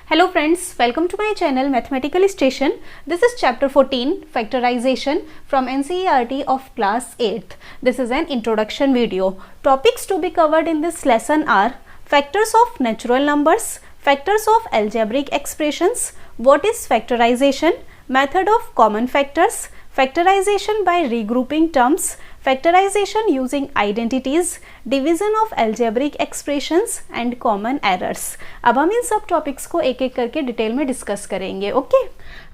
Hello friends, welcome to my channel Mathematical Station. This is chapter 14 Factorization from NCERT of class 8th. This is an introduction video. Topics to be covered in this lesson are factors of natural numbers, factors of algebraic expressions, what is factorization, method of common factors, factorization by regrouping terms, factorization using identities, division of algebraic expressions and common errors. अब हम इन सब topics को एक एक करके detail में discuss करेंगे. Okay,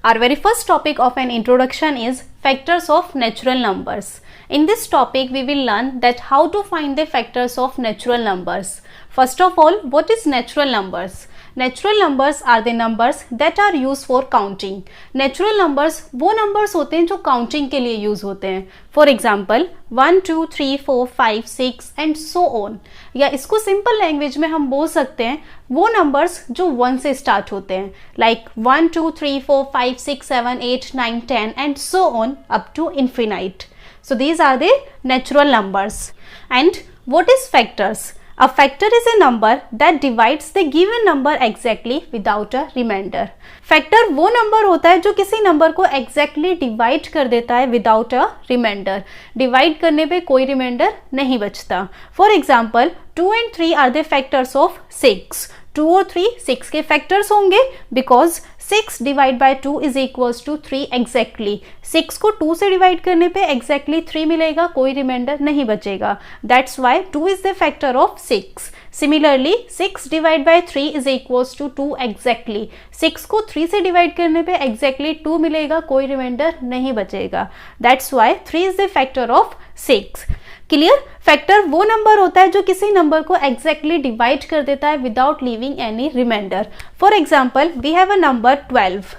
our very first topic of an introduction is factors of natural numbers. In this topic we will learn that how to find the factors of natural numbers. First of all, what is natural numbers? Natural numbers are the numbers that are used for counting. Natural numbers वो numbers होते हैं जो counting के लिए use होते हैं. For example, 1, 2, 3, 4, 5, 6 and so on. या इसको simple language में हम बोल सकते हैं वो numbers जो 1 से start होते हैं. Like 1, 2, 3, 4, 5, 6, 7, 8, 9, 10 and so on up to infinite. So these are the natural numbers. And what is factors? A factor is a number that divides the given number exactly without a remainder. Factor वो number होता है जो किसी number को exactly divide कर देता है without a remainder. Divide करने पे कोई remainder नहीं बचता. For example, 2 and 3 are the factors of 6. 2 और 3 6 के factors होंगे because 6 divide by 2 is equals to 3 exactly. 6 को 2 से डिवाइड करने पे एग्जैक्टली 3 मिलेगा, कोई रिमाइंडर नहीं बचेगा. That's why 2 is the factor of 6. Similarly 6 divide by 3 is equals to 2 exactly. 6 को 3 से डिवाइड करने पे एग्जैक्टली 2 मिलेगा, कोई रिमाइंडर नहीं बचेगा. That's Y 3 is the factor of 6. Clear? Factor वो नंबर होता है जो किसी नंबर को एग्जैक्टली डिवाइड कर देता है without leaving any reminder. For example, we have a number 12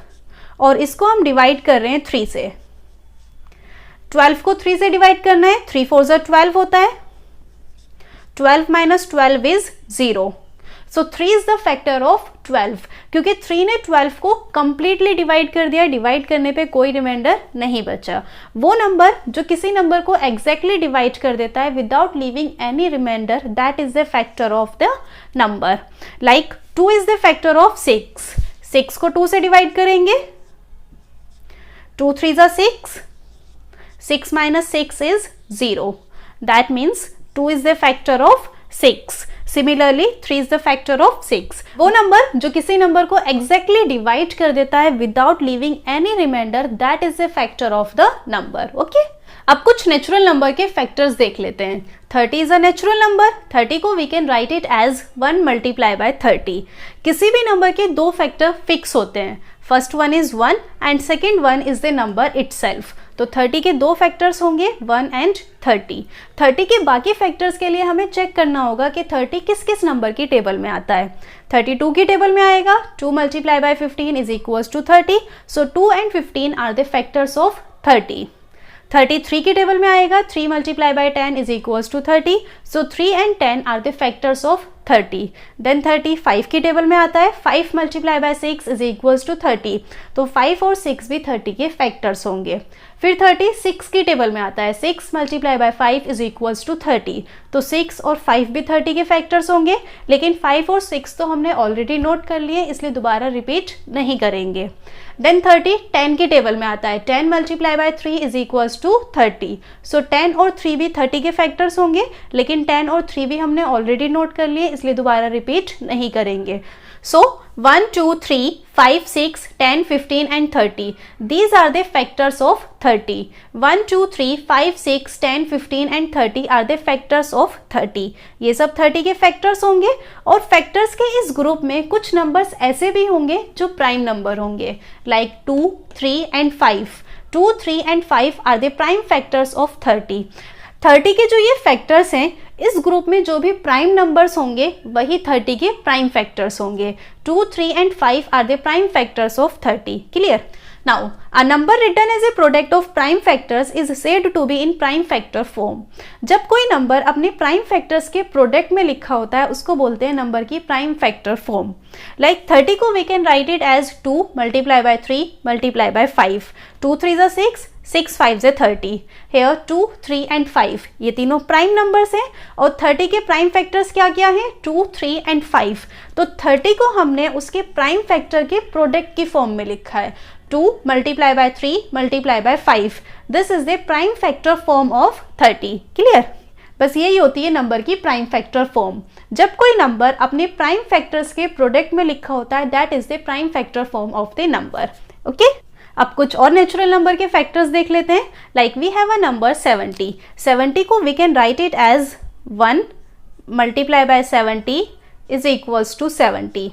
और इसको हम डिवाइड कर रहे हैं 3 से. 12 को 3 से डिवाइड करना है, 3 4 12 होता है. 12 minus 12 is 0. So 3 is the factor of 12 क्योंकि 3 ने 12 को कंप्लीटली डिवाइड कर दिया. डिवाइड करने पे कोई रिमाइंडर नहीं बचा. वो नंबर जो किसी नंबर को एग्जैक्टली डिवाइड कर देता है without leaving any reminder, that is the factor of the number. Like 2 is the factor of 6. 6 को 2 से डिवाइड करेंगे, 2 3 6. 6 minus 6 is 0. That means 2 is the factor of 6. Similarly, 3 is the factor of 6. वो number जो किसी number को exactly divide कर देता है without leaving any remainder, that is the factor of the number. Okay? अब कुछ नेचुरल नंबर के फैक्टर्स देख लेते हैं. 30 इज अ नेचुरल नंबर. 30 को we can write it as 1 multiply by 30. किसी भी नंबर के दो फैक्टर फिक्स होते हैं. First one is 1 and second one is the number itself. तो 30 के दो फैक्टर्स होंगे 1 एंड 30. 30 के बाकी फैक्टर्स के लिए हमें चेक करना होगा कि 30 किस किस नंबर की टेबल में आता है. 32 की टेबल में आएगा. 2 multiply by 15 is equals to 30. So 2 and 15 are the factors of 30. 33 की टेबल में आएगा. 3 multiply by 10 is equals to 30. So 3 and 10 are the factors of 30. Then 35 की टेबल में आता है. 5 multiply by 6 is equals to 30. तो 5 और 6 भी 30 के फैक्टर्स होंगे. फिर 36 की टेबल में आता है. 6 multiply by 5 is equals to 30. तो 6 और 5 भी 30 के फैक्टर्स होंगे, लेकिन 5 और 6 तो हमने ऑलरेडी नोट कर लिए, इसलिए दोबारा रिपीट नहीं करेंगे. देन 30 10 की टेबल में आता है. 10 multiply by 3 is equals to 30. So 10 और 3 भी 30 के फैक्टर्स होंगे, लेकिन 10 और 3 भी हमने ऑलरेडी नोट कर लिए, इसलिए दोबारा रिपीट नहीं करेंगे. So 1, 2, 3, 5, 6, 10, 15 and 30. These are the factors of 30. 1, 2, 3, 5, 6, 10, 15 and 30 are the factors of 30. ये सब 30 के factors होंगे. और factors के इस ग्रुप में कुछ नंबर्स ऐसे भी होंगे जो प्राइम नंबर होंगे. Like 2, 3 and 5. 2, 3 and 5 are the prime factors of 30. 30 के जो ये फैक्टर्स हैं, इस ग्रुप में जो भी प्राइम नंबर्स होंगे वही 30 के प्राइम फैक्टर्स होंगे. 2, 3 and 5 are the prime factors of 30. Clear? Now, a number written as a product of prime factors is said to be in prime factor form. जब कोई नंबर अपने प्राइम फैक्टर्स के product में लिखा होता है उसको बोलते हैं नंबर की प्राइम फैक्टर फॉर्म. लाइक 30 को we can write it as 2 multiply by 3 multiply by 5. 2 3 is 6, 6 5 is 30. Here 2, 3 and 5 ये तीनों प्राइम नंबर्स हैं और 30 के प्राइम फैक्टर्स क्या क्या हैं? 2, 3 and 5. तो 30 को हमने उसके प्राइम फैक्टर के प्रोडक्ट की फॉर्म में लिखा है. 2 multiply by 3 multiply by 5. This is the prime factor form of 30. Clear? बस यही होती है नंबर की प्राइम फैक्टर फॉर्म. जब कोई नंबर अपने प्राइम फैक्टर्स के प्रोडक्ट में लिखा होता है that is the prime factor form of the number. Okay, अब कुछ और नेचुरल नंबर के फैक्टर्स देख लेते हैं. Like we have a number 70. 70 को we can write it as 1 multiply by 70 is equals to 70.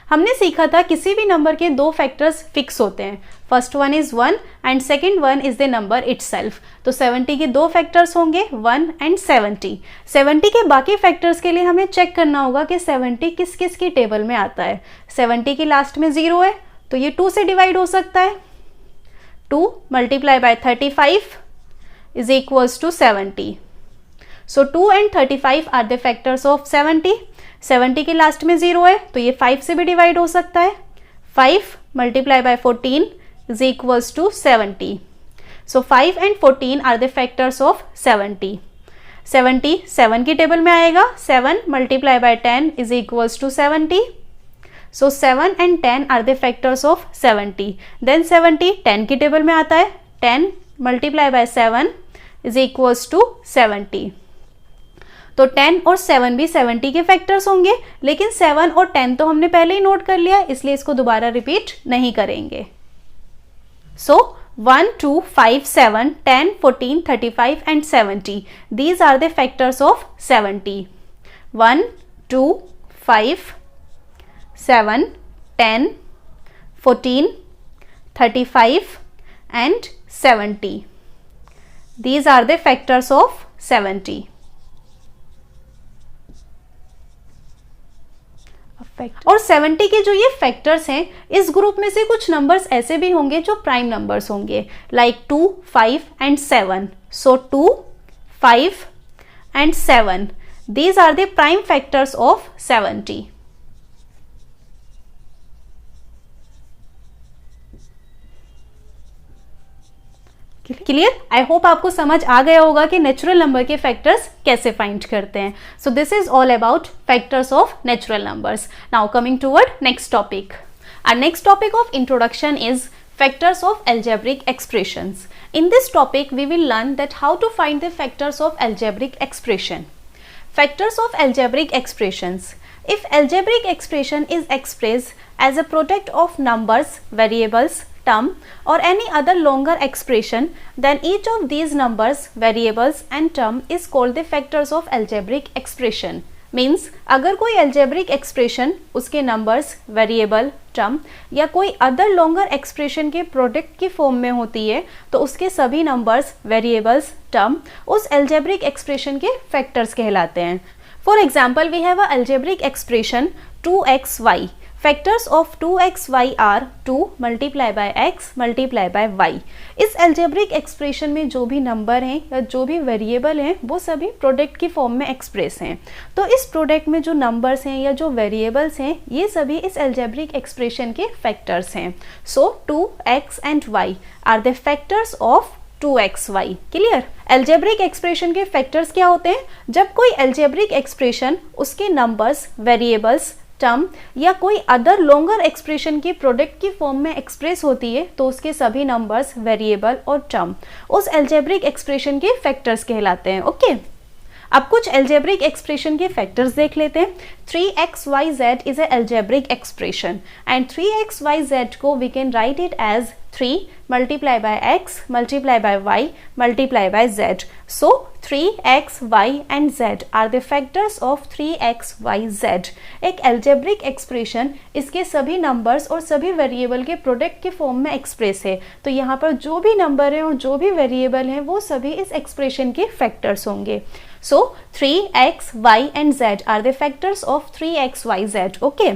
हमने सीखा था किसी भी नंबर के दो फैक्टर्स फिक्स होते हैं. First one is 1 and second one is the number itself. तो 70 के दो फैक्टर्स होंगे 1 एंड 70. 70 के बाकी फैक्टर्स के लिए हमें चेक करना होगा कि 70 किस किस की टेबल में आता है. 70 की लास्ट में 0 है तो ये 2 से डिवाइड हो सकता है. 2 multiply by 35 is equals to 70. So 2 and 35 are the factors of 70. 70 के लास्ट में 0 है तो ये 5 से भी डिवाइड हो सकता है. 5 multiply by 14 is equals to 70. So 5 and 14 are the factors of 70. 70 7 की टेबल में आएगा. 7 multiply by 10 is equals to 70. So 7 and 10 are the factors of 70. Then 70 10 की टेबल में आता है. 10 multiply by 7 is equals to 70. तो 10 और 7 भी 70 के फैक्टर्स होंगे, लेकिन 7 और 10 तो हमने पहले ही नोट कर लिया इसलिए इसको दोबारा रिपीट नहीं करेंगे. सो 1, 2, 5, 7, 10, 14, 35 and 70. These are the factors of 70. 1, 2, 5, 7, 10, 14, 35 and 70. These are the factors of 70. और 70 के जो ये फैक्टर्स हैं इस ग्रुप में से कुछ नंबर्स ऐसे भी होंगे जो प्राइम नंबर्स होंगे. Like 2, 5 and 7. So 2, 5 and 7. These are the prime factors of 70. Clear? I hope आपको समझ आ गया होगा कि नेचुरल नंबर के फैक्टर्स कैसे फाइंड करते हैं. So this is all about factors of natural numbers. Now coming toward next topic. Our next topic of introduction is factors of algebraic expressions. In this topic we will learn that how to find the factors of algebraic expression. Factors of algebraic expressions. If algebraic expression is expressed as a product of numbers, variables, term or any other longer expression, then each of these numbers, variables and term is called the factors of algebraic expression. Means अगर कोई algebraic expression उसके numbers, variable, term या कोई other longer expression के product की form में होती है तो उसके सभी नंबर्स, वेरिएबल्स, टर्म उस एल्जेब्रिक एक्सप्रेशन के फैक्टर्स कहलाते हैं. For example we have a algebraic expression 2xy. Factors of 2xy are 2 multiply by x multiply by y. इस एल्जेब्रिक एक्सप्रेशन में जो भी नंबर हैं या जो भी वेरिएबल हैं वो सभी प्रोडक्ट की फॉर्म में एक्सप्रेस हैं. तो इस प्रोडक्ट में जो नंबर्स हैं या जो वेरिएबल्स हैं ये सभी इस एल्जेब्रिक एक्सप्रेशन के फैक्टर्स हैं. So 2x and y are the factors of 2xy. Clear? Algebraic expression के फैक्टर्स क्या होते हैं? जब कोई एल्जेब्रिक एक्सप्रेशन उसके नंबर्स, वेरिएबल्स, टर्म या कोई अदर लॉन्गर एक्सप्रेशन की प्रोडक्ट की फॉर्म में एक्सप्रेस होती है तो उसके सभी नंबर्स, वेरिएबल और टर्म उस एल्जेब्रिक एक्सप्रेशन के फैक्टर्स कहलाते हैं. ओके, अब कुछ एल्जेब्रिक एक्सप्रेशन के फैक्टर्स देख लेते हैं. 3xyz is a algebraic expression and 3xyz को we can write it as 3 multiply by x multiply by y multiply by z. So 3x, y and z are the factors of 3x, y, z. एक algebraic expression इसके सभी numbers और सभी variable के product के form में express है. तो यहाँ पर जो भी नंबर हैं और जो भी वेरिएबल हैं वो सभी इस एक्सप्रेशन के फैक्टर्स होंगे. So 3x, y and z are the factors of 3x, y, z. Okay.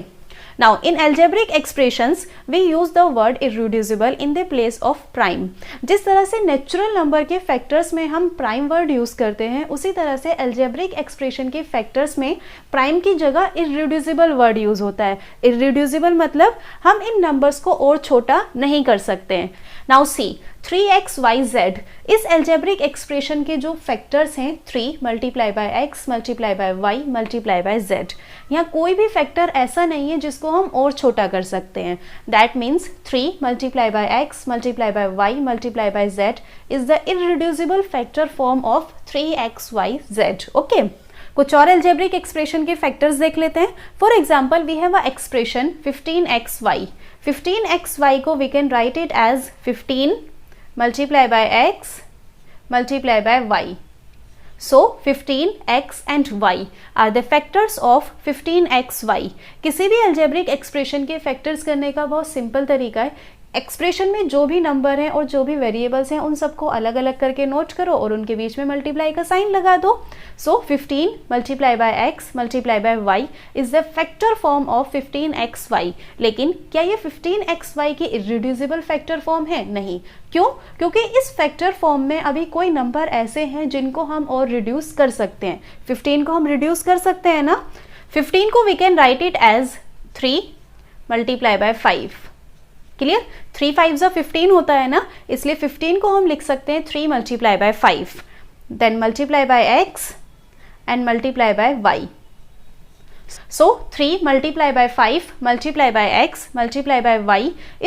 Now in algebraic expressions we use the word irreducible in the place of prime. जिस तरह से नेचुरल नंबर के factors में हम prime word use करते हैं, उसी तरह से algebraic एक्सप्रेशन के फैक्टर्स में प्राइम की जगह irreducible वर्ड यूज होता है. irreducible मतलब हम इन नंबर्स को और छोटा नहीं कर सकते हैं. Now see 3xyz इस algebraic एक्सप्रेशन के जो फैक्टर्स हैं 3 multiply by x multiply by y multiply by z. यहाँ कोई भी फैक्टर ऐसा नहीं है जिसको हम और छोटा कर सकते हैं. That means 3 multiply by x multiply by y multiply by z is the irreducible factor form of 3xyz. Okay, कुछ और algebraic एक्सप्रेशन के फैक्टर्स देख लेते हैं. For example we have a expression 15xy. 15xy को we can write it as 15 multiply by x multiply by y. So 15x and y are the factors of 15xy. किसी भी algebraic expression के factors करने का बहुत simple तरीका है. Expression में जो भी नंबर हैं और जो भी वेरिएबल्स हैं उन सबको अलग अलग करके नोट करो और उनके बीच में मल्टीप्लाई का साइन लगा दो. सो 15 multiply by x multiply by y is the factor form of 15xy. लेकिन क्या ये 15xy की इररिड्यूसिबल फैक्टर फॉर्म है? नहीं. क्यों? क्योंकि इस फैक्टर फॉर्म में अभी कोई नंबर ऐसे हैं जिनको हम और रिड्यूस कर सकते हैं. 15 को हम रिड्यूस कर सकते हैं ना. 15 को we can write it as 3 multiply by 5. Clear? 3 5 15 होता है ना, इसलिए 15 को हम लिख सकते हैं 3 multiply by 5, then multiply by x and multiply by y. So 3 multiply by 5 multiply by x multiply by y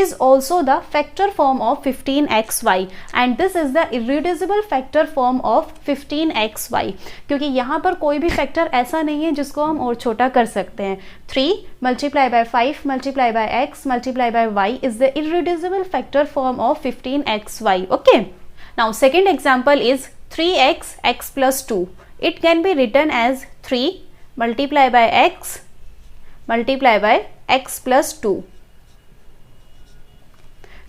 is also the factor form of 15xy and this is the irreducible factor form of 15xy. क्योंकि यहाँ पर कोई भी factor ऐसा नहीं है जिसको हम और छोटा कर सकते हैं. 3 multiply by 5 multiply by x multiply by y is the irreducible factor form of 15xy. Okay. Now second example is 3x x plus 2. It can be written as 3 multiply by x multiply by x plus 2.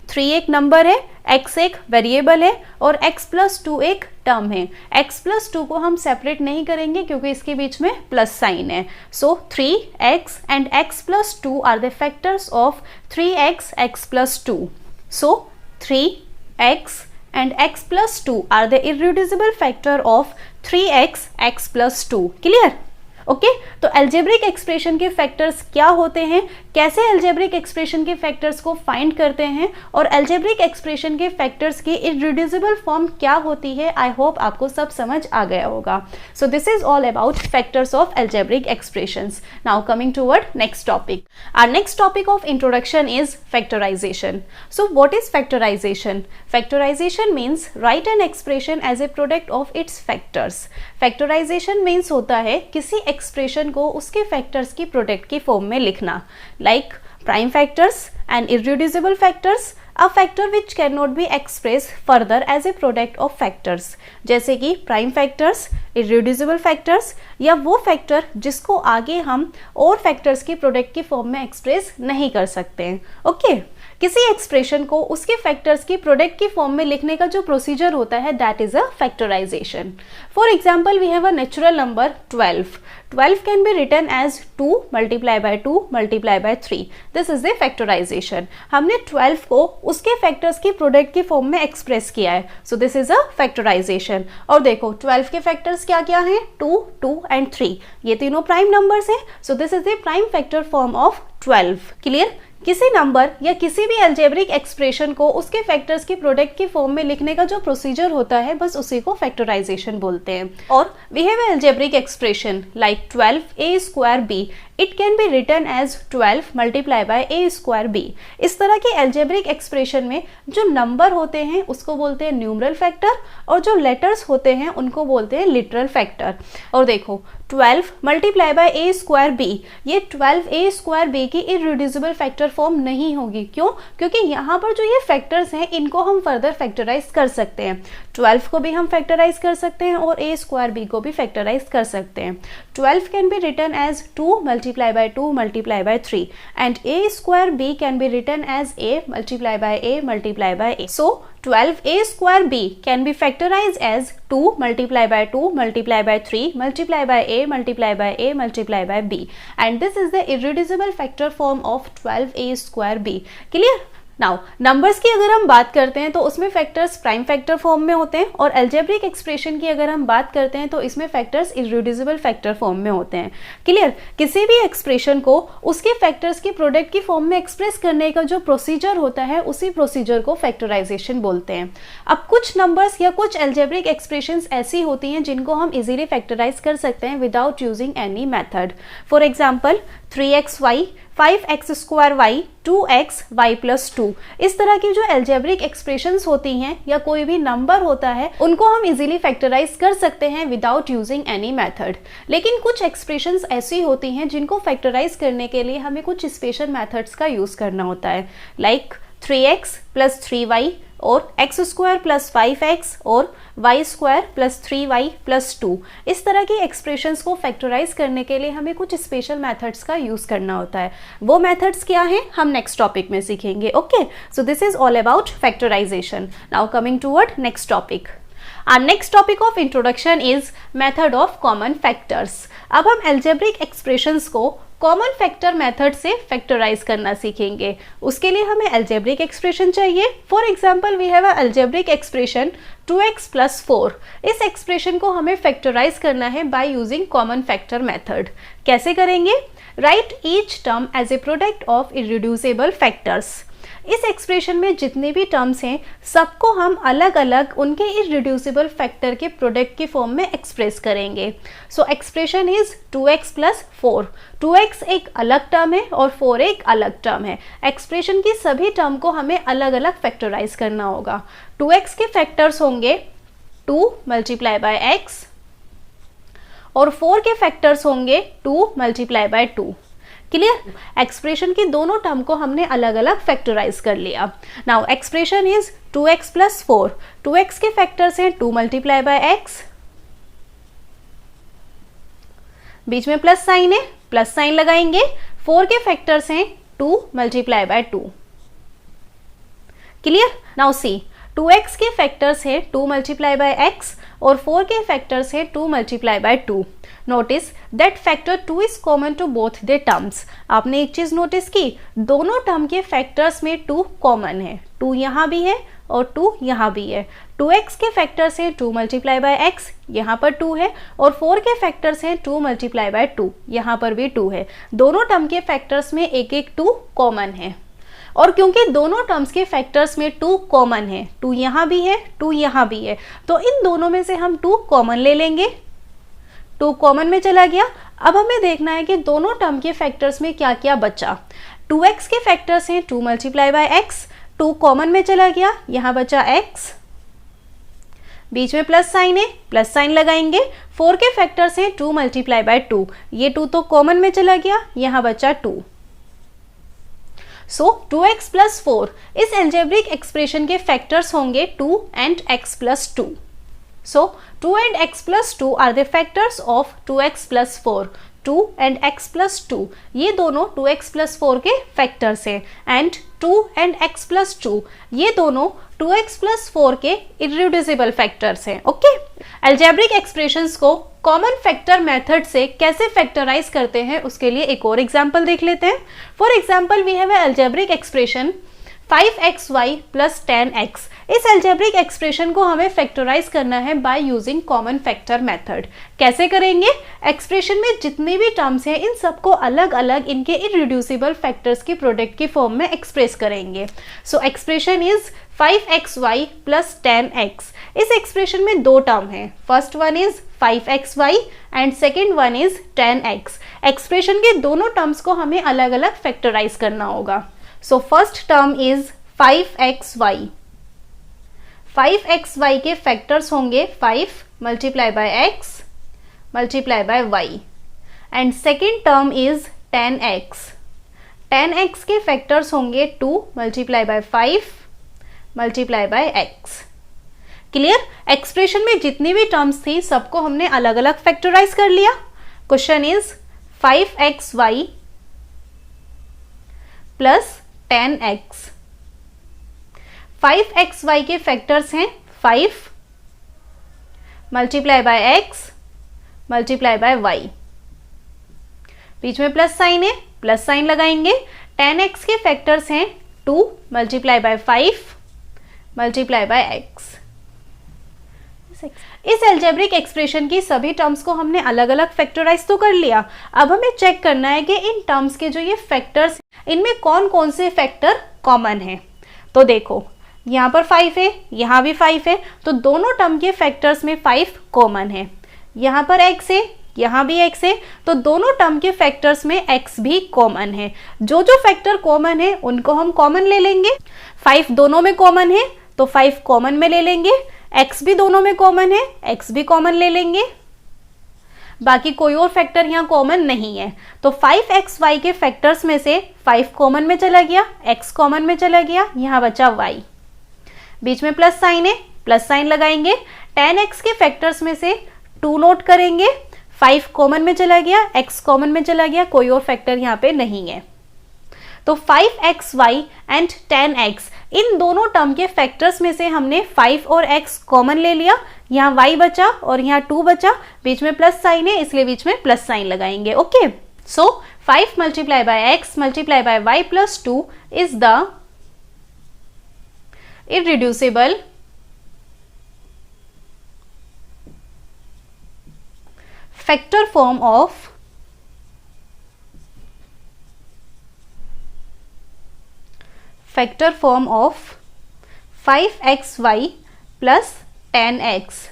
3 एक number है, x एक variable है और x plus 2 एक term है. x plus 2 को हम separate नहीं करेंगे क्योंकि इसके बीच में प्लस साइन है. सो 3x and x plus 2 are the factors of 3x x plus 2. So 3x and x plus 2 are the irreducible factor of 3x x plus 2. Clear? Okay, तो algebraic expression के factors क्या होते हैं, कैसे algebraic expression के factors को find करते हैं और अलजेब्रिक एक्सप्रेशन के फैक्टर्स की इररिड्यूसिबल फॉर्म क्या होती है, आई होप आपको सब समझ आ गया होगा. So this is all about factors of algebraic expressions. Now coming toward next topic. Our next topic of introduction is factorisation. So what is factorisation? Factorisation means write an expression as a product of its factors. Factorisation means होता है किसी expression को उसके factors की product की form में लिखना. Like prime factors and irreducible factors, a factor which can not be express further as a product of factors. जैसे कि प्राइम फैक्टर्स, इररिड्यूसिबल फैक्टर्स या वो फैक्टर जिसको आगे हम और फैक्टर्स की प्रोडक्ट की फॉर्म में एक्सप्रेस नहीं कर सकते हैं. ओके, किसी एक्सप्रेशन को उसके फैक्टर्स की प्रोडक्ट की फॉर्म में लिखने का जो प्रोसीजर होता है that is a factorisation. For example we have a natural number 12. 12 can be written as 2 multiply by 2 multiply by 3. This is the factorization. हमने 12 को उसके फैक्टर्स की प्रोडक्ट की फॉर्म में एक्सप्रेस किया है. So this is a factorisation. और देखो 12 के फैक्टर्स क्या क्या हैं? 2, 2 एंड 3. ये तीनों प्राइम नंबर्स हैं. So this is the prime factor form of 12. Clear? किसी नंबर या किसी भी अलजेब्रिक एक्सप्रेशन को उसके फैक्टर्स की प्रोडक्ट की फॉर्म में लिखने का जो प्रोसीजर होता है बस उसी को फैक्टराइजेशन बोलते हैं. और we have a algebraic expression like 12a square b. It can be written as 12 multiply by a square b. इस तरह के अलजेब्रिक एक्सप्रेशन में जो नंबर होते हैं उसको बोलते हैं न्यूमरल फैक्टर और जो लेटर्स होते हैं उनको बोलते हैं लिटरल फैक्टर. और देखो 12 multiply by a square b, ये 12a square b की इररिड्यूसिबल फैक्टर फॉर्म नहीं होगी. क्यों? क्योंकि यहाँ पर जो ये फैक्टर्स हैं इनको हम फर्दर फैक्टराइज कर सकते हैं. 12 को भी हम फैक्टराइज कर सकते हैं और a स्क्वायर b को भी फैक्टराइज कर सकते हैं। 12 can be written as 2 multiply by 2 multiply by 3 and a square b can be written as a multiply by a multiply by a। So 12a square b can be factorized as 2 multiply by 2 multiply by 3 multiply by a multiply by a multiply by b, and this is the irreducible factor form of 12a square b. Clear? Now numbers की अगर हम बात करते हैं तो उसमें factors prime factor form में होते हैं, और अलजेब्रिक एक्सप्रेशन की अगर हम बात करते हैं तो इसमें फैक्टर्स इररिड्यूसिबल फैक्टर फॉर्म में होते हैं। क्लियर? किसी भी एक्सप्रेशन को उसके फैक्टर्स की प्रोडक्ट की फॉर्म में एक्सप्रेस करने का जो प्रोसीजर होता है उसी प्रोसीजर को फैक्टराइजेशन बोलते हैं। अब कुछ नंबर्स या कुछ अलजेब्रिक एक्सप्रेशंस ऐसी होती हैं जिनको हम इजीली फैक्टराइज कर सकते हैं without using any method. For example 3xy 5x square y 2x y plus 2, इस तरह की जो अलजेब्रिक एक्सप्रेशंस होती हैं या कोई भी नंबर होता है उनको हम इजीली फैक्टराइज कर सकते हैं विदाउट यूजिंग एनी मेथड। लेकिन कुछ एक्सप्रेशंस ऐसी होती हैं जिनको फैक्टराइज करने के लिए हमें कुछ स्पेशल मेथड्स का यूज करना होता है, लाइक 3x प्लस 3y और x स्क्वायर प्लस 5x और y square plus 3y plus 2। इस तरह की एक्सप्रेशंस को फैक्टराइज करने के लिए हमें कुछ स्पेशल मेथड्स का यूज करना होता है। वो मेथड्स क्या हैं हम नेक्स्ट टॉपिक में सीखेंगे। Okay, so this is all about factorisation. Now coming toward next topic. Our next topic of introduction is method of common factors. अब हम algebraic expressions को कॉमन फैक्टर मेथड से फैक्टराइज करना सीखेंगे। उसके लिए हमें algebraic expression चाहिए। For example we have a algebraic expression 2x plus 4। इस एक्सप्रेशन को हमें फैक्टराइज करना है by using common factor method. कैसे करेंगे? Write each term as a product of irreducible factors. इस एक्सप्रेशन में जितने भी टर्म्स हैं सबको हम अलग अलग उनके इररिड्यूसिबल फैक्टर के प्रोडक्ट की फॉर्म में एक्सप्रेस करेंगे। सो expression is 2x plus 4। 2x एक अलग टर्म है और 4 एक अलग टर्म है। एक्सप्रेशन की सभी टर्म को हमें अलग अलग फैक्टराइज करना होगा। 2x के फैक्टर्स होंगे 2 मल्टीप्लाई बाय x और 4 के फैक्टर्स होंगे 2 मल्टीप्लाई बाय 2। क्लियर? एक्सप्रेशन की दोनों टर्म को हमने अलग अलग फैक्टराइज कर लिया। Now expression is 2x plus 4। 2x के फैक्टर्स हैं 2 मल्टीप्लाई बाय x, बीच में प्लस साइन है, प्लस साइन लगाएंगे। 4 के फैक्टर्स हैं 2 multiply by 2। Clear? Now see 2x के फैक्टर्स है 2 मल्टीप्लाई बाय x और 4 के फैक्टर्स है 2 multiply by 2। Notice that factor 2 is common to both the terms. आपने एक चीज नोटिस की, दोनों टर्म के फैक्टर्स में 2 कॉमन है। 2 यहाँ भी है और 2 यहाँ भी है। 2x के फैक्टर्स है 2 मल्टीप्लाई बाय x, यहाँ पर 2 है, और 4 के फैक्टर्स हैं 2 मल्टीप्लाई बाय 2, यहाँ पर भी 2 है। दोनों टर्म के फैक्टर्स में एक एक 2 कॉमन है। और क्योंकि दोनों टर्म्स के फैक्टर्स में 2 कॉमन है, 2 यहाँ भी है, 2 यहाँ भी है, तो इन दोनों में से हम 2 कॉमन ले लेंगे। 2 कॉमन में चला गया। अब हमें देखना है कि दोनों टर्म के फैक्टर्स में क्या क्या बचा। 2x के फैक्टर्स हैं 2 मल्टीप्लाई बाय x, 2 कॉमन में चला गया, यहाँ बचा x, बीच में प्लस साइन है, प्लस साइन लगाएंगे। 4 के फैक्टर्स हैं 2 मल्टीप्लाई बाय 2, ये 2 तो कॉमन में चला गया, यहाँ बचा 2। सो 2x प्लस 4 इस अलजेब्रिक एक्सप्रेशन के फैक्टर्स होंगे 2 and x plus 2। So 2 and x plus 2 are the factors of 2x plus 4. 2 and x plus 2 ये दोनों 2x plus 4 के फैक्टर्स हैं, एंड 2 and x plus 2 ये दोनों 2x plus 4 के इररिड्यूसिबल फैक्टर्स हैं। ओके, अलजेब्रिक एक्सप्रेशंस को कॉमन फैक्टर मेथड से कैसे फैक्टराइज करते हैं उसके लिए एक और एग्जांपल देख लेते हैं। For example we have a algebraic expression 5xy plus 10x। इस अलजेब्रिक एक्सप्रेशन को हमें फैक्टराइज करना है by using common factor method. कैसे करेंगे? एक्सप्रेशन में जितने भी टर्म्स हैं इन सबको अलग अलग इनके इररिड्यूसिबल फैक्टर्स की प्रोडक्ट की फॉर्म में एक्सप्रेस करेंगे। सो expression is 5xy plus 10x। इस एक्सप्रेशन में 2 टर्म हैं, first one is 5xy and second one is 10x। Expression के दोनों टर्म्स को हमें अलग अलग फैक्टराइज करना होगा। So first term is 5xy। 5xy के फैक्टर्स होंगे 5 multiply by x multiply by y, and second term is 10x। 10x के फैक्टर्स होंगे 2 multiply by 5 multiply by x। Clear? Expression में जितनी भी टर्म्स थी सबको हमने अलग अलग फैक्टराइज कर लिया. Question is 5xy plus 10x. 5xy के फैक्टर्स हैं 5 multiply by x multiply by y. बीच में प्लस साइन है, प्लस साइन लगाएंगे. 10x के फैक्टर्स हैं 2 multiply by 5 multiply by x. इस अलजेब्रिक एक्सप्रेशन की सभी टर्म्स को हमने अलग अलग फैक्टराइज तो कर लिया. अब हमें चेक करना है कि इन टर्म्स के जो ये फैक्टर्स, इनमें कौन कौन से फैक्टर कॉमन हैं. तो देखो यहाँ पर 5 है, यहाँ भी 5 है, तो दोनों टर्म के फैक्टर्स में 5 कॉमन है. यहाँ पर x है, यहाँ भी x है, तो दोनों टर्म के फैक्टर्स में x भी कॉमन है. जो जो फैक्टर कॉमन है उनको हम कॉमन ले लेंगे. 5 दोनों में कॉमन है तो 5 कॉमन में ले लेंगे. x भी दोनों में कॉमन है, x भी कॉमन ले लेंगे. बाकी कोई और फैक्टर यहाँ कॉमन नहीं है, तो 5xy के फैक्टर्स में से 5 कॉमन में चला गया, x कॉमन में चला गया, यहाँ बचा y. बीच में प्लस साइन है, प्लस साइन लगाएंगे. 10x के फैक्टर्स में से 2 नोट करेंगे, 5 कॉमन में चला गया, x कॉमन में चला गया, कोई और फैक्टर यहाँ पे नहीं है. तो 5xy एंड 10x इन दोनों टर्म के फैक्टर्स में से हमने 5 और x कॉमन ले लिया. यहाँ y बचा और यहाँ 2 बचा, बीच में प्लस साइन है इसलिए बीच में प्लस साइन लगाएंगे. Okay, so 5 multiply by x multiply by y plus 2 is the irreducible factor form of 5xy plus 10x.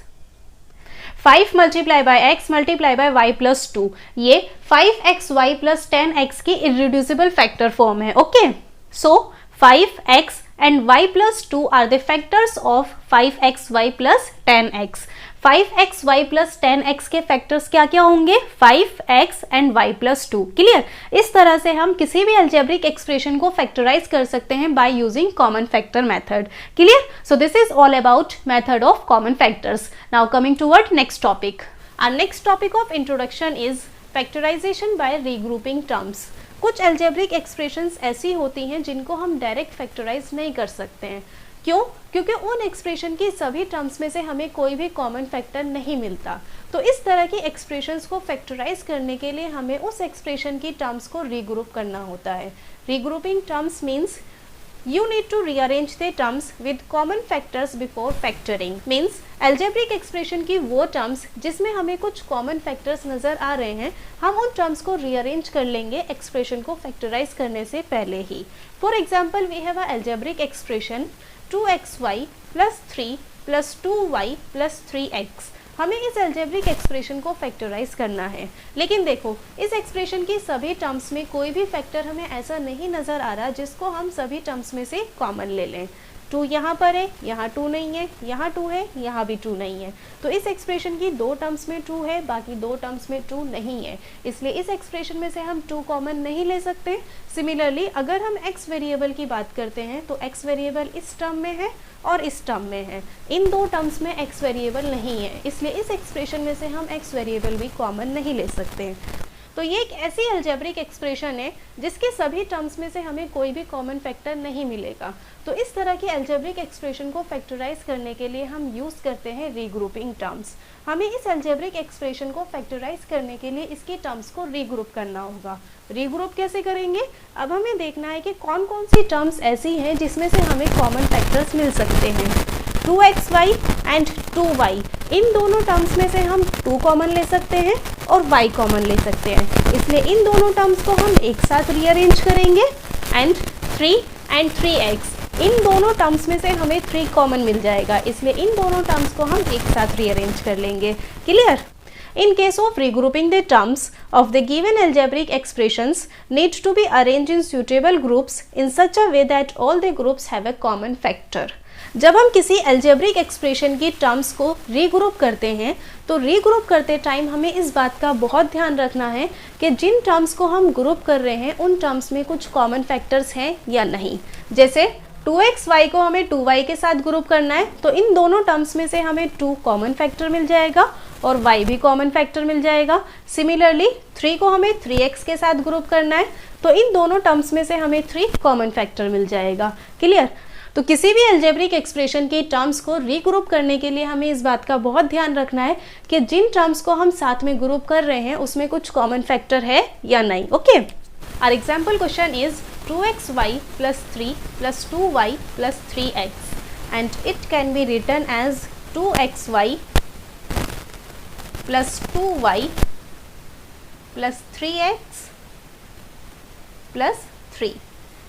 5 multiply by x multiply by y plus 2, ये 5xy प्लस 10x की irreducible factor form है. Okay, so 5x and y plus 2 are the factors of 5xy plus 10x. 5xy plus 10x के factors क्या क्या होंगे? 5x and y plus 2. Clear? इस तरह से हम किसी भी अलजेब्रिक एक्सप्रेशन को फैक्टराइज कर सकते हैं by using common factor method. Clear? So this is all about method of common factors. Now coming toward next topic. Our next topic of introduction is factorization by regrouping terms. कुछ algebraic expressions ऐसी होती हैं जिनको हम direct factorise नहीं कर सकते हैं. क्यों? क्योंकि उन एक्सप्रेशन की सभी टर्म्स में से हमें कोई भी कॉमन फैक्टर नहीं मिलता. तो इस तरह की एक्सप्रेशंस को फैक्टराइज करने के लिए हमें उस एक्सप्रेशन की टर्म्स को रीग्रुप करना होता है. Regrouping terms means you need to rearrange the terms with common factors before factoring. Means algebraic expression की वो terms जिसमें हमें कुछ common factors नज़र आ रहे हैं, हम उन terms को rearrange कर लेंगे expression को factorize करने से पहले ही. For example, we have a algebraic expression 2xy plus 3 plus 2y plus 3x. हमें इस अलजेब्रिक एक्सप्रेशन को फैक्टराइज करना है. लेकिन देखो, इस एक्सप्रेशन की सभी टर्म्स में कोई भी फैक्टर हमें ऐसा नहीं नज़र आ रहा जिसको हम सभी टर्म्स में से कॉमन ले लें. 2 यहाँ पर है, यहाँ 2 नहीं है, यहाँ 2 है, यहाँ भी 2 नहीं है. तो इस एक्सप्रेशन की 2 टर्म्स में 2 है, बाकी 2 टर्म्स में 2 नहीं है, इसलिए इस एक्सप्रेशन में से हम 2 कॉमन नहीं ले सकते. सिमिलरली अगर हम x वेरिएबल की बात करते हैं तो x वेरिएबल इस टर्म में है और इस टर्म में है. इन 2 टर्म्स में x वेरिएबल नहीं है, इसलिए इस एक्सप्रेशन में से हम x वेरिएबल भी कॉमन नहीं ले सकते. तो ये एक ऐसी अलजेब्रिक एक्सप्रेशन है जिसके सभी टर्म्स में से हमें कोई भी कॉमन फैक्टर नहीं मिलेगा. तो इस तरह की अलजेब्रिक एक्सप्रेशन को फैक्टराइज करने के लिए हम यूज़ करते हैं रीग्रुपिंग टर्म्स. हमें इस अलजेब्रिक एक्सप्रेशन को फैक्टराइज करने के लिए इसकी टर्म्स को रीग्रुप करना होगा. रीग्रुप कैसे करेंगे? अब हमें देखना है कि कौन कौन सी टर्म्स ऐसी हैं जिसमें से हमें कॉमन फैक्टर्स मिल सकते हैं. 2xy एंड 2y, इन दोनों टर्म्स में से हम 2 कॉमन ले सकते हैं और y कॉमन ले सकते हैं, इसलिए इन दोनों टर्म्स को हम एक साथ रीअरेंज करेंगे. एंड 3 एंड 3x, इन दोनों टर्म्स में से हमें 3 कॉमन मिल जाएगा, इसलिए इन दोनों टर्म्स को हम एक साथ रीअरेंज कर लेंगे. Clear? In case of regrouping the terms of the given algebraic expressions need to be arranged in suitable groups in such a way that all the groups have a common factor. जब हम किसी algebraic expression की terms को regroup करते हैं तो regroup करते time हमें इस बात का बहुत ध्यान रखना है कि जिन टर्म्स को हम ग्रुप कर रहे हैं उन टर्म्स में कुछ कॉमन फैक्टर्स हैं या नहीं. जैसे 2xy को हमें 2y के साथ ग्रुप करना है, तो इन दोनों टर्म्स में से हमें 2 कॉमन फैक्टर मिल जाएगा और y भी कॉमन फैक्टर मिल जाएगा। सिमिलरली 3 को हमें 3x के साथ ग्रुप करना है, तो इन दोनों टर्म्स में से हमें 3 कॉमन फैक्टर मिल जाएगा। क्लियर? तो किसी भी अलजेब्रिक एक्सप्रेशन की टर्म्स को रीग्रुप करने के लिए हमें इस बात का बहुत ध्यान रखना है कि जिन टर्म्स को हम साथ में ग्रुप कर रहे हैं उसमें कुछ कॉमन फैक्टर है या नहीं। Okay, our example question is 2xy plus 3 plus 2y plus 3x and it can be written as 2xy plus 2y plus 3x plus 3।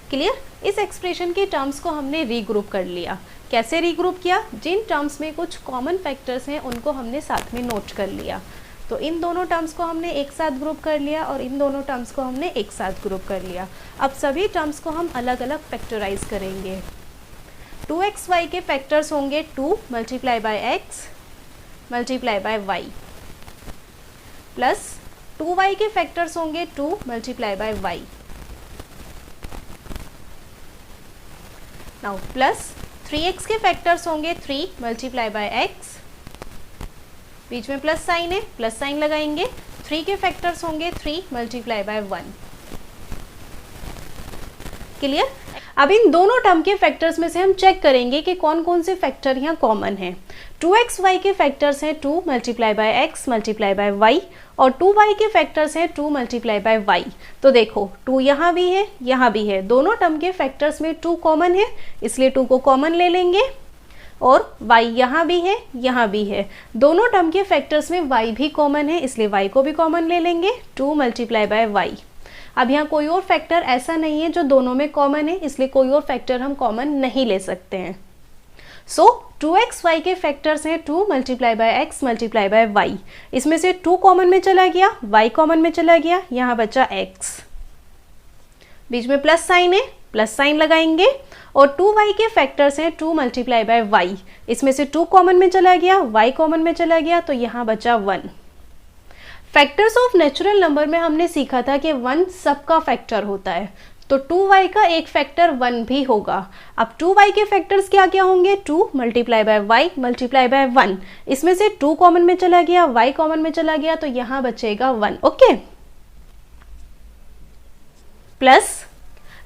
Clear? इस एक्सप्रेशन के टर्म्स को हमने रीग्रुप कर लिया। कैसे रीग्रुप किया? जिन टर्म्स में कुछ कॉमन फैक्टर्स हैं उनको हमने साथ में नोट कर लिया। तो इन दोनों टर्म्स को हमने एक साथ ग्रुप कर लिया और इन दोनों टर्म्स को हमने एक साथ ग्रुप कर लिया। अब सभी टर्म्स को हम अलग अलग फैक्टराइज करेंगे। 2xy के फैक्टर्स होंगे 2 multiply by x multiply by y plus 2y के फैक्टर्स होंगे 2 multiply by y। Now plus 3x के फैक्टर्स होंगे 3 मल्टीप्लाई बाय x, बीच में प्लस साइन है, प्लस साइन लगाएंगे। 3 के फैक्टर्स होंगे 3 मल्टीप्लाई बाय 1। क्लियर? अब इन दोनों टर्म के फैक्टर्स में से हम चेक करेंगे कि कौन कौन से फैक्टर यहाँ कॉमन हैं। 2xy के फैक्टर्स हैं 2 multiply by x multiply by y और 2y के फैक्टर्स हैं 2 मल्टीप्लाई बाय y। तो देखो 2 यहाँ भी है, यहाँ भी है, दोनों टर्म के फैक्टर्स में 2 कॉमन है, इसलिए 2 को कॉमन ले लेंगे। और y यहाँ भी है, यहाँ भी है, दोनों टर्म के फैक्टर्स में y भी कॉमन है, इसलिए y को भी कॉमन ले लेंगे। 2 मल्टीप्लाई बाय y। अब यहाँ कोई और फैक्टर ऐसा नहीं है जो दोनों में कॉमन है, इसलिए कोई और फैक्टर हम कॉमन नहीं ले सकते हैं। सो 2xy के फैक्टर्स हैं 2 multiply by x multiply by y। इसमें से 2 कॉमन में चला गया, y कॉमन में चला गया, यहाँ बचा x, बीच में प्लस साइन है, प्लस साइन लगाएंगे। और 2y के फैक्टर्स हैं 2 मल्टीप्लाई बाय y। इसमें से 2 कॉमन में चला गया, y कॉमन में चला गया, तो यहाँ बचा 1। फैक्टर्स ऑफ नेचुरल नंबर में हमने सीखा था कि 1 सबका फैक्टर होता है, तो 2y का एक फैक्टर 1 भी होगा। अब 2y के फैक्टर्स क्या क्या होंगे? 2 multiply by y multiply bye 1। इसमें से 2 कॉमन में चला गया, y कॉमन में चला गया, तो यहाँ बचेगा 1। Okay, plus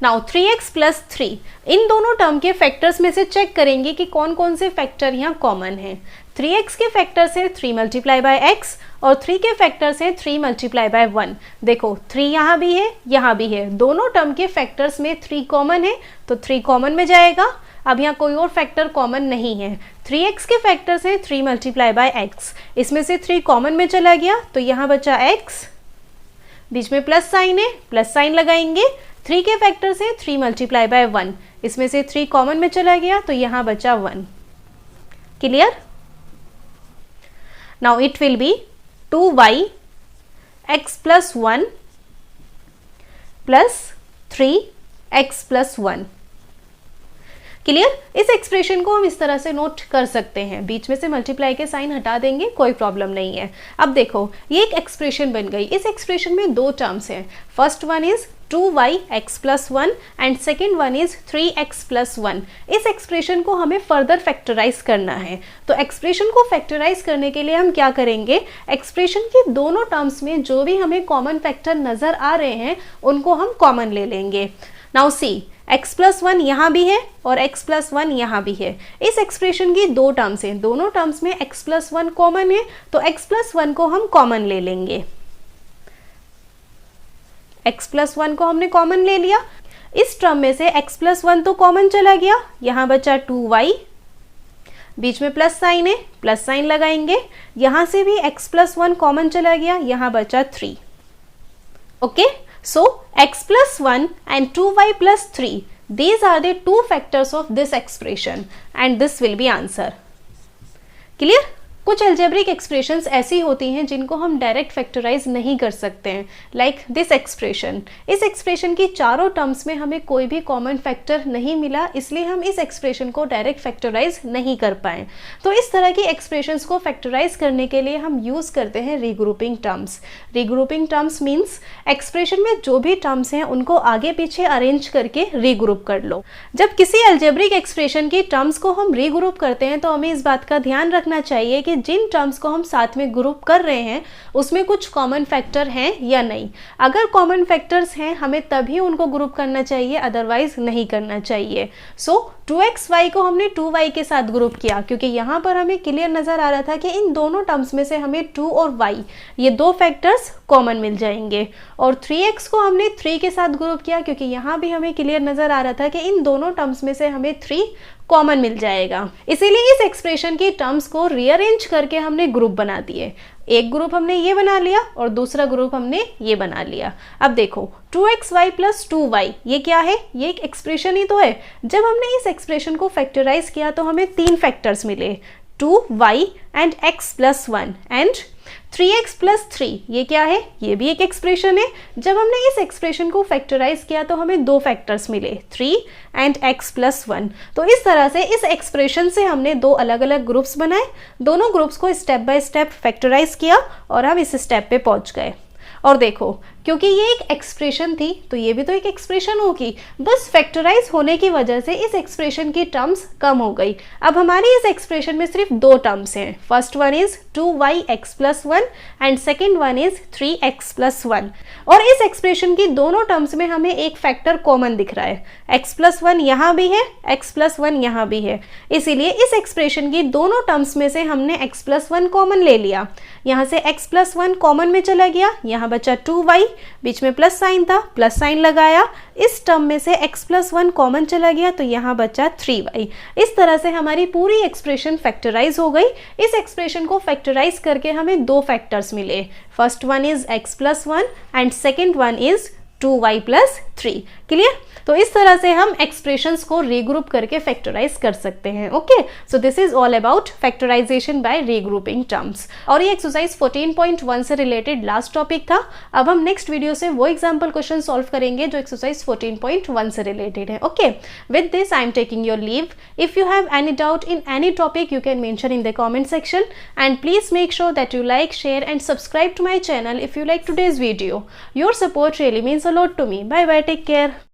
now 3x plus 3। इन दोनों टर्म के फैक्टर्स में से चेक करेंगे कि कौन कौन से फैक्टर यहाँ कॉमन हैं। 3x के फैक्टर्स है 3 मल्टीप्लाई बाय x और 3 के फैक्टर्स है 3 मल्टीप्लाई बाय 1। देखो 3 यहाँ भी है, यहाँ भी है, दोनों टर्म के फैक्टर्स में 3 कॉमन है, तो 3 कॉमन में जाएगा। अब यहाँ कोई और फैक्टर कॉमन नहीं है। 3x के फैक्टर्स है 3 मल्टीप्लाई बाय x। इसमें से 3 कॉमन में चला गया, तो यहाँ बचा x, बीच में प्लस साइन है, प्लस साइन लगाएंगे। 3 के फैक्टर्स है 3 मल्टीप्लाई बाय 1। इसमें से 3 कॉमन में चला गया, तो यहाँ बचा 1। Clear? Now it will be 2y x plus 1 plus 3x plus 1। Clear? इस एक्सप्रेशन को हम इस तरह से नोट कर सकते हैं, बीच में से मल्टीप्लाई के साइन हटा देंगे, कोई प्रॉब्लम नहीं है। अब देखो ये एक एक्सप्रेशन बन गई। इस एक्सप्रेशन में 2 टर्म्स हैं। First one is 2y x plus 1 and second one is 3x plus 1। इस एक्सप्रेशन को हमें फर्दर फैक्टराइज करना है। तो एक्सप्रेशन को फैक्टराइज करने के लिए हम क्या करेंगे? एक्सप्रेशन के दोनों टर्म्स में जो भी हमें कॉमन फैक्टर नजर आ रहे हैं उनको हम कॉमन ले लेंगे। नाउ सी, x प्लस 1 यहाँ भी है और x प्लस 1 यहाँ भी है। इस एक्सप्रेशन की 2 टर्म्स हैं, दोनों टर्म्स में x प्लस 1 कॉमन है, तो x प्लस 1 को हम कॉमन ले लेंगे। x प्लस 1 को हमने कॉमन ले लिया। इस टर्म में से x प्लस 1 तो कॉमन चला गया, यहाँ बचा 2y, बीच में प्लस साइन है, प्लस साइन लगाएंगे। यहाँ से भी x प्लस 1 कॉमन चला गया, यहाँ बचा 3। Okay, so x plus 1 and 2y plus 3, these are the 2 factors of this expression and this will be answer. Clear? कुछ अलजेब्रिक एक्सप्रेशंस ऐसी होती हैं जिनको हम डायरेक्ट फैक्टराइज नहीं कर सकते हैं, लाइक दिस एक्सप्रेशन। इस एक्सप्रेशन की चारों टर्म्स में हमें कोई भी कॉमन फैक्टर नहीं मिला, इसलिए हम इस एक्सप्रेशन को डायरेक्ट फैक्टराइज नहीं कर पाए। तो इस तरह की एक्सप्रेशंस को फैक्टराइज करने के लिए हम यूज करते हैं regrouping terms. Regrouping terms means expression में जो भी टर्म्स हैं उनको आगे पीछे अरेंज करके रीग्रुप कर लो। जब किसी अलजेब्रिक एक्सप्रेशन की टर्म्स को हम रीग्रुप करते हैं तो हमें इस बात का ध्यान रखना चाहिए कि जिन टर्म्स को हम साथ में ग्रुप कर रहे हैं उसमें कुछ कॉमन फैक्टर हैं या नहीं। अगर कॉमन फैक्टर्स हैं हमें तभी उनको ग्रुप करना चाहिए, अदरवाइज नहीं करना चाहिए। सो 2xy को हमने 2y के साथ ग्रुप किया क्योंकि यहाँ पर हमें क्लियर नजर आ रहा था कि इन दोनों टर्म्स में से हमें 2 और y ये दो फैक्टर्स कॉमन मिल जाएंगे। और 3x को हमने 3 के साथ ग्रुप किया क्योंकि यहाँ भी हमें क्लियर नजर आ रहा था कि इन दोनों टर्म्स में से हमें 3 कॉमन मिल जाएगा। इसीलिए इस एक्सप्रेशन की टर्म्स को रीअरेंज करके हमने ग्रुप बना दिए। एक ग्रुप हमने ये बना लिया और दूसरा ग्रुप हमने ये बना लिया। अब देखो 2xy + 2y ये क्या है? ये एक एक्सप्रेशन ही तो है। जब हमने इस एक्सप्रेशन को फैक्टराइज किया तो हमें 3 फैक्टर्स मिले, 2y and x + 1 and 3x + 3 ये क्या है? ये भी एक एक्सप्रेशन है। जब हमने इस एक्सप्रेशन को फैक्टराइज किया तो हमें 2 फैक्टर्स मिले, 3 एंड x + 1। तो इस तरह से इस एक्सप्रेशन से हमने 2 अलग अलग ग्रुप्स बनाए, दोनों ग्रुप्स को स्टेप बाय स्टेप फैक्टराइज किया और हम इस स्टेप पे पहुंच गए। और देखो क्योंकि ये एक एक्सप्रेशन थी तो ये भी तो एक एक्सप्रेशन होगी, बस फैक्टराइज होने की वजह से इस एक्सप्रेशन की टर्म्स कम हो गई। अब हमारी इस एक्सप्रेशन में सिर्फ 2 टर्म्स हैं। First one is 2yx + 1 and second one is 3x + 1। और इस एक्सप्रेशन की दोनों टर्म्स में हमें एक फैक्टर कॉमन दिख रहा है, x + 1 यहाँ भी है, x + 1 यहाँ भी है। इसीलिए इस एक्सप्रेशन की दोनों टर्म्स में से हमने x + 1 कॉमन ले लिया। यहाँ से x + 1 कॉमन में चला गया, यहाँ बचा 2y, बीच में प्लस साइन था, प्लस साइन लगाया। इस टर्म में से x + 1 कॉमन चला गया तो यहाँ बचा 3y। इस तरह से हमारी पूरी एक्सप्रेशन फैक्टराइज हो गई। इस एक्सप्रेशन को फैक्टराइज करके हमें 2 फैक्टर्स मिले, first one is x + 1 and second one is 2y + 3। Clear? तो इस तरह से हम एक्सप्रेशंस को रीग्रुप करके फैक्टराइज कर सकते हैं। Okay, so this is all about factorization by regrouping terms. और ये एक्सरसाइज 14.1 से रिलेटेड लास्ट टॉपिक था। अब हम नेक्स्ट वीडियो से वो एग्जाम्पल क्वेश्चन सॉल्व करेंगे जो एक्सरसाइज 14.1 से रिलेटेड है। Okay, with this I am taking your leave. If you have any doubt in any topic you can mention in the comment section and please make sure that you like, share and subscribe to my channel if you like today's video. Your support really means a lot to me. Bye bye, take care.